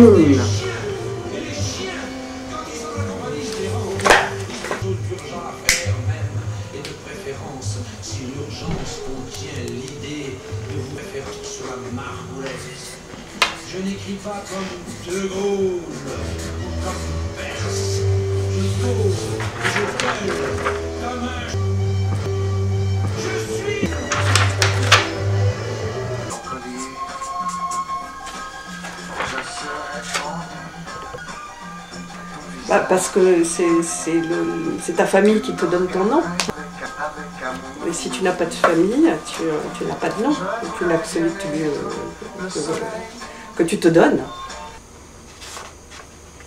anonyme. Je n'écris pas comme De Gaulle ou comme Perse. Je pose, je gueule comme un... Je suis... Bah, parce que c'est ta famille qui te donne ton nom. Et si tu n'as pas de famille, tu n'as pas de nom. Tu n'as que celui que tu te donnes.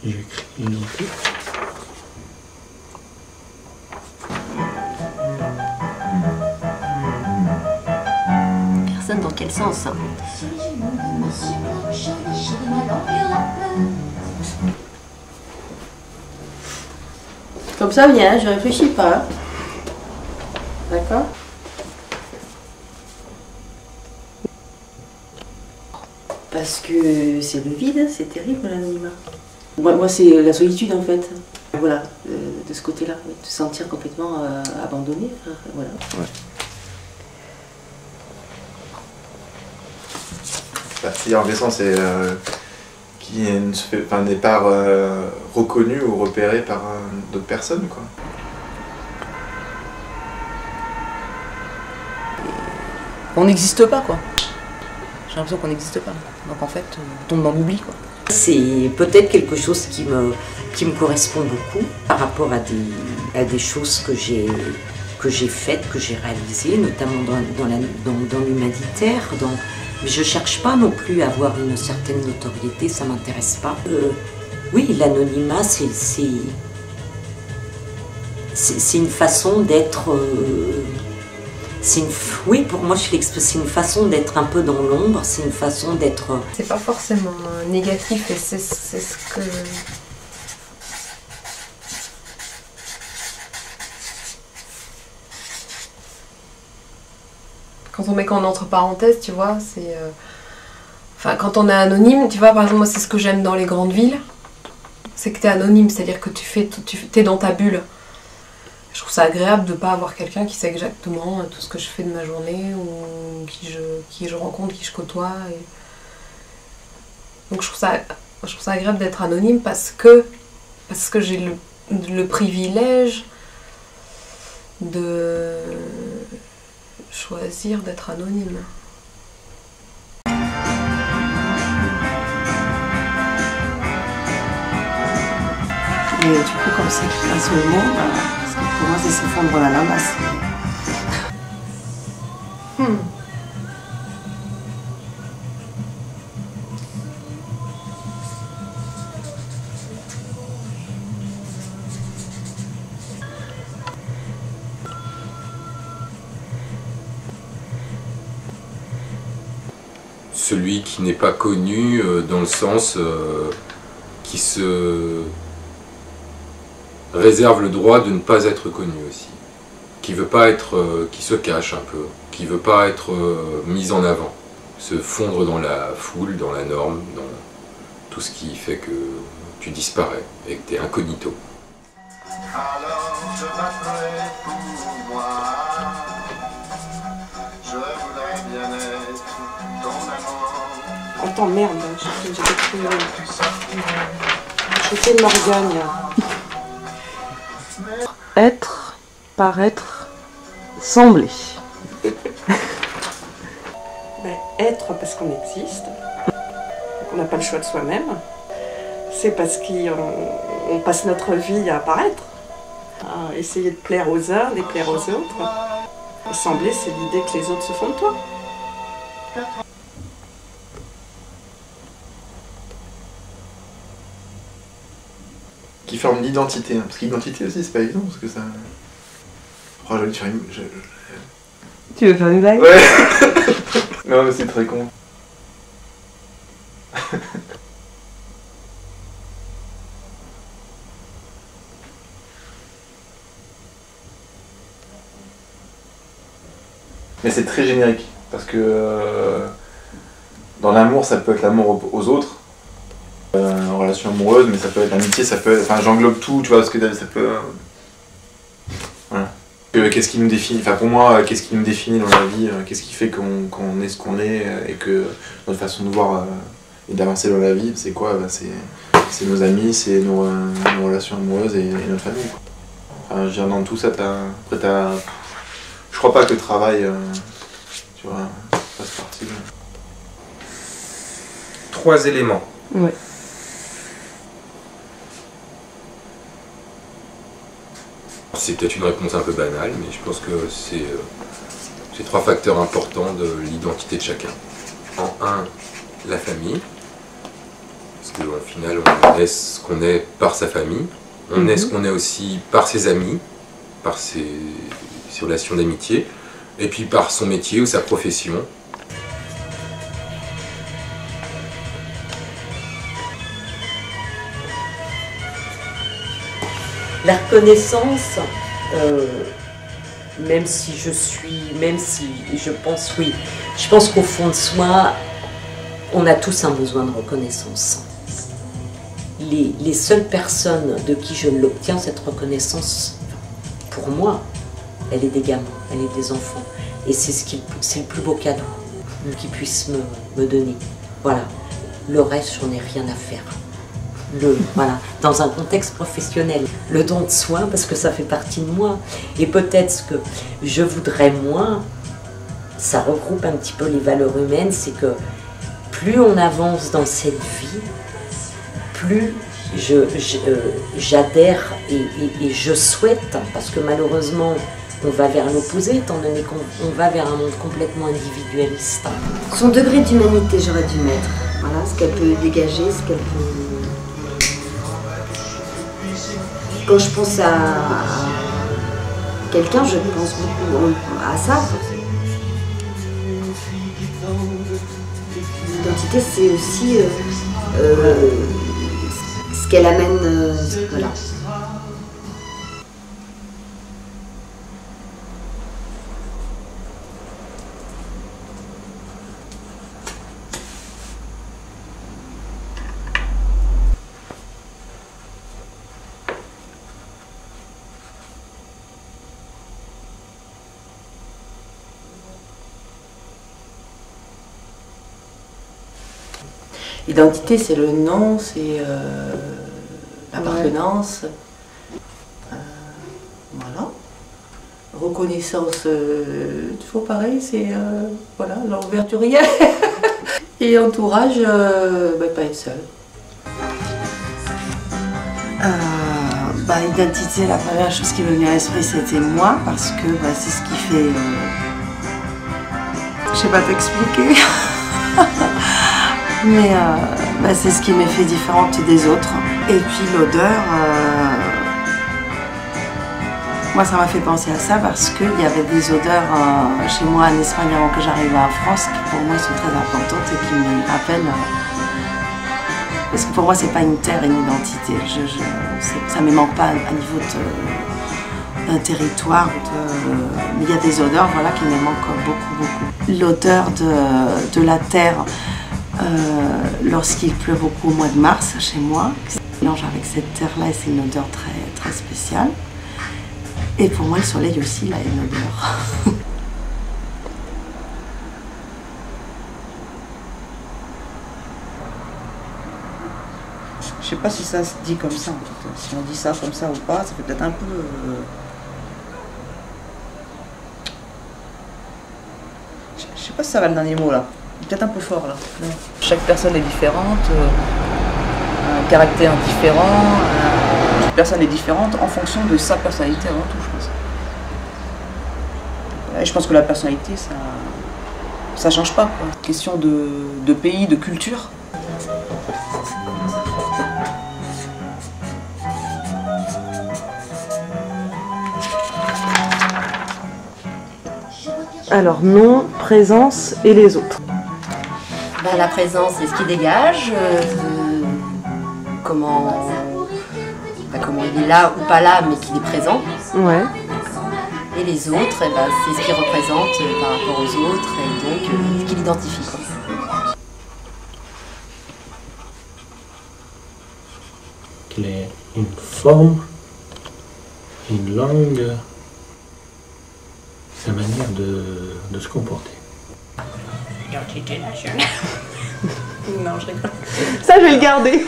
J'écris non plus. Personne dans quel sens hein? Comme ça vient, je réfléchis pas. D'accord? Parce que c'est le vide, c'est terrible l'anonymat. Moi c'est la solitude en fait. Voilà, de ce côté-là, de se sentir complètement abandonné. Voilà. Ouais. C'est en sens, c'est qui n'est pas reconnu ou repéré par d'autres personnes, quoi. On n'existe pas, quoi. J'ai l'impression qu'on n'existe pas. Donc en fait, on tombe dans l'oubli, quoi. C'est peut-être quelque chose qui me correspond beaucoup par rapport à des choses que j'ai faites, que j'ai réalisées, notamment dans l'humanitaire. Mais je ne cherche pas non plus à avoir une certaine notoriété, ça ne m'intéresse pas. Oui, l'anonymat, c'est une façon d'être... oui, pour moi, c'est une façon d'être un peu dans l'ombre, c'est une façon d'être... C'est pas forcément négatif et c'est ce que... Quand on met qu'en entre parenthèses, tu vois, c'est... Enfin, quand on est anonyme, tu vois, par exemple, moi, c'est ce que j'aime dans les grandes villes, c'est que t'es anonyme, c'est-à-dire que t'es dans ta bulle. Je trouve ça agréable de ne pas avoir quelqu'un qui sait exactement tout ce que je fais de ma journée ou qui je rencontre, qui je côtoie. Donc je trouve ça agréable d'être anonyme parce que j'ai le privilège de choisir d'être anonyme. Et du coup, comme c'est un seul mot, parce que pour moi, c'est s'effondrer à la masse. Celui qui n'est pas connu dans le sens qui se réserve le droit de ne pas être connu aussi, qui veut pas être, qui se cache un peu, qui veut pas être mis en avant, se fondre dans la foule, dans la norme, dans tout ce qui fait que tu disparais et que tu es incognito. Alors je battrai pour moi, je voudrais bien être ton amant. Attends, merde, j'ai fait Morgane. Être, paraître, sembler. Être parce qu'on existe, qu'on n'a pas le choix de soi-même. C'est parce qu'on passe notre vie à apparaître, à essayer de plaire aux uns, de plaire aux autres. Et sembler, c'est l'idée que les autres se font de toi. Qui forme l'identité, hein. Parce qu'identité aussi c'est pas évident parce que ça... Oh, je vais faire une... Tu veux faire une blague? Ouais. Non mais c'est très con. Mais c'est très générique parce que dans l'amour ça peut être l'amour aux autres. relation amoureuse, mais ça peut être l'amitié, ça peut être... Enfin, j'englobe tout, tu vois, parce que ça peut... Voilà. Qu'est-ce qui nous définit, enfin pour moi, qu'est-ce qui nous définit dans la vie, qu'est-ce qui fait qu'on est ce qu'on est, et que notre façon de voir et d'avancer dans la vie, c'est quoi? C'est nos amis, c'est nos relations amoureuses et notre famille, quoi. Enfin, je veux dire, dans tout ça, je crois pas que le travail, tu vois, fasse partie de... 3 éléments. Ouais. C'est peut-être une réponse un peu banale, mais je pense que c'est 3 facteurs importants de l'identité de chacun. En 1, la famille, parce qu'au final, on est ce qu'on est par sa famille, on est ce qu'on est aussi par ses amis, par ses relations d'amitié, et puis par son métier ou sa profession. La reconnaissance, même si je pense, oui, je pense qu'au fond de soi, on a tous un besoin de reconnaissance. Les seules personnes de qui je l'obtiens, cette reconnaissance, pour moi, elle est des gamins, elle est des enfants. Et c'est le plus beau cadeau qu'ils puissent me donner. Voilà, le reste, j'en ai rien à faire. Voilà, dans un contexte professionnel, le don de soi, parce que ça fait partie de moi. Et peut-être ce que je voudrais moi, ça regroupe un petit peu les valeurs humaines, c'est que plus on avance dans cette vie, plus j'adhère et je souhaite, parce que malheureusement on va vers l'opposé, étant donné qu'on va vers un monde complètement individualiste. Son degré d'humanité, j'aurais dû mettre. Voilà, ce qu'elle peut dégager, ce qu'elle peut... Quand je pense à quelqu'un, je pense beaucoup à ça. L'identité, c'est aussi ce qu'elle amène, voilà. L'identité, c'est le nom, c'est l'appartenance. Voilà. Reconnaissance, toujours pareil, c'est voilà, l'ouverturière. Et entourage, pas être seul. Identité, la première chose qui me venait à l'esprit, c'était moi, parce que c'est ce qui fait... Je sais pas t'expliquer. Mais c'est ce qui me fait différente des autres. Et puis l'odeur, moi ça m'a fait penser à ça parce qu'il y avait des odeurs chez moi en Espagne avant que j'arrive en France qui pour moi sont très importantes et qui me rappellent. Parce que pour moi c'est pas une terre, une identité. Ça ne me manque pas à niveau d'un territoire. Mais il y a des odeurs voilà, qui me manquent beaucoup, beaucoup. L'odeur de la terre. Lorsqu'il pleut beaucoup au mois de mars chez moi, qui se mélange avec cette terre-là et c'est une odeur très, très spéciale. Et pour moi, le soleil aussi, il a une odeur. Je sais pas si ça se dit comme ça, en fait. Si on dit ça comme ça ou pas, ça fait peut-être un peu... Je sais pas si ça va le dernier mot là. Peut-être un peu fort là. Chaque personne est différente, un caractère différent, chaque personne est différente en fonction de sa personnalité avant tout, je pense. Et je pense que la personnalité, ça change pas, quoi. Question de pays, de culture. Alors, nom, présence et les autres. La présence, c'est ce qui dégage, comment il est là ou pas là, mais qu'il est présent. Ouais. Et les autres, c'est ce qu'il représente par rapport aux autres, et donc ce qu'il identifie. une forme, une langue, sa manière de se comporter. L'identité nationale. Non, je rigole. Ça, je vais le garder.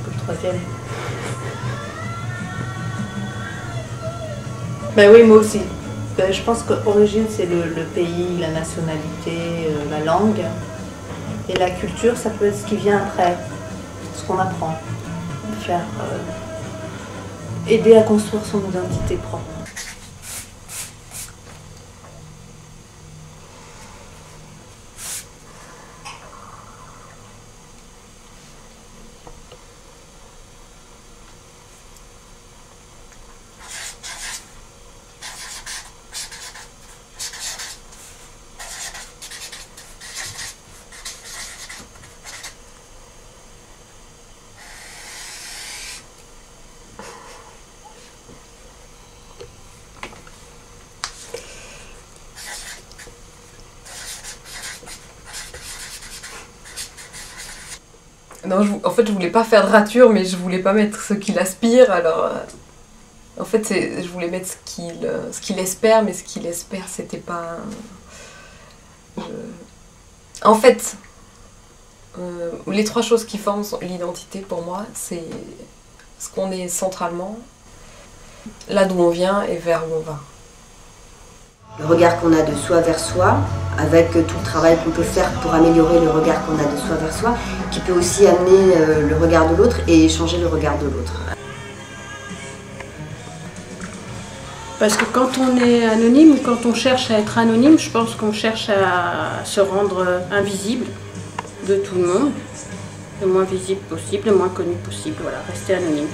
Le troisième. Ben oui, moi aussi. Ben, je pense qu'origine, c'est le pays, la nationalité, la langue. Et la culture, ça peut être ce qui vient après, ce qu'on apprend. Faire, aider à construire son identité propre. Non, en fait, je voulais pas faire de rature, mais je voulais pas mettre ce qu'il aspire, alors... en fait, je voulais mettre ce qu'il espère, mais ce qu'il espère, c'était pas... En fait, les trois choses qui forment l'identité pour moi, c'est ce qu'on est centralement, là d'où on vient et vers où on va. Le regard qu'on a de soi vers soi, avec tout le travail qu'on peut faire pour améliorer le regard qu'on a de soi vers soi, qui peut aussi amener le regard de l'autre et changer le regard de l'autre. Parce que quand on est anonyme ou quand on cherche à être anonyme, je pense qu'on cherche à se rendre invisible de tout le monde, le moins visible possible, le moins connu possible, voilà, rester anonyme.